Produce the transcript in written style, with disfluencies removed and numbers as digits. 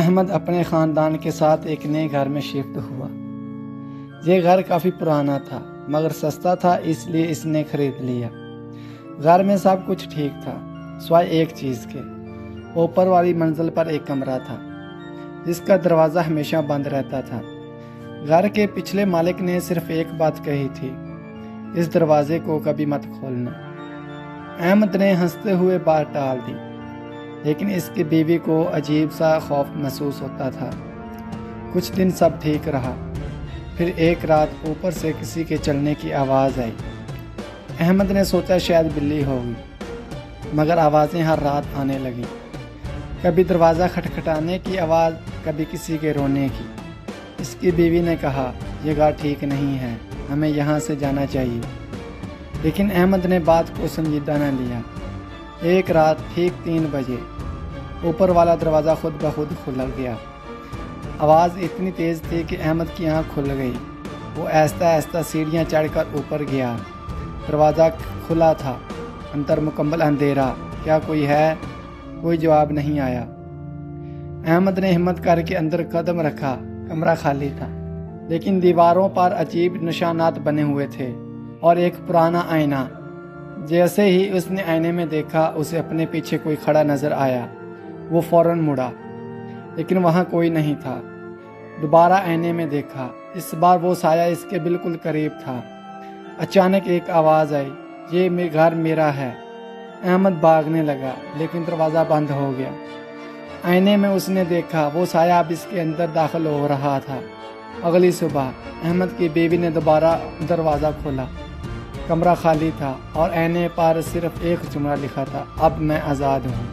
احمد اپنے خاندان کے ساتھ ایک نئے گھر میں شفٹ ہوا۔ یہ گھر کافی پرانا تھا مگر سستا تھا، اس لیے اس نے خرید لیا۔ گھر میں سب کچھ ٹھیک تھا سوائے ایک چیز کے۔ اوپر والی منزل پر ایک کمرہ تھا جس کا دروازہ ہمیشہ بند رہتا تھا۔ گھر کے پچھلے مالک نے صرف ایک بات کہی تھی، اس دروازے کو کبھی مت کھولنا۔ احمد نے ہنستے ہوئے بات ٹال دی، لیکن اس کی بیوی کو عجیب سا خوف محسوس ہوتا تھا۔ کچھ دن سب ٹھیک رہا، پھر ایک رات اوپر سے کسی کے چلنے کی آواز آئی۔ احمد نے سوچا شاید بلی ہوگی، مگر آوازیں ہر رات آنے لگیں، کبھی دروازہ کھٹکھٹانے کی آواز، کبھی کسی کے رونے کی۔ اس کی بیوی نے کہا یہ گھر ٹھیک نہیں ہے، ہمیں یہاں سے جانا چاہیے، لیکن احمد نے بات کو سنجیدہ نہ لیا۔ ایک رات ٹھیک 3 بجے اوپر والا دروازہ خود بخود کھل گیا۔ آواز اتنی تیز تھی کہ احمد کی آنکھ کھل گئی۔ وہ آہستہ آہستہ سیڑھیاں چڑھ کر اوپر گیا۔ دروازہ کھلا تھا، اندر مکمل اندھیرا۔ کیا کوئی ہے؟ کوئی جواب نہیں آیا۔ احمد نے ہمت کر کے اندر قدم رکھا۔ کمرہ خالی تھا، لیکن دیواروں پر عجیب نشانات بنے ہوئے تھے اور ایک پرانا آئینہ۔ جیسے ہی اس نے آئینے میں دیکھا، اسے اپنے پیچھے کوئی کھڑا نظر آیا۔ وہ فوراً مڑا، لیکن وہاں کوئی نہیں تھا۔ دوبارہ آئینے میں دیکھا، اس بار وہ سایہ اس کے بالکل قریب تھا۔ اچانک ایک آواز آئی، یہ گھر میرا ہے۔ احمد بھاگنے لگا، لیکن دروازہ بند ہو گیا۔ آئینے میں اس نے دیکھا وہ سایہ اب اس کے اندر داخل ہو رہا تھا۔ اگلی صبح احمد کی بیوی نے دوبارہ دروازہ کھولا۔ کمرہ خالی تھا اور آئینے پر صرف ایک جملہ لکھا تھا، اب میں آزاد ہوں۔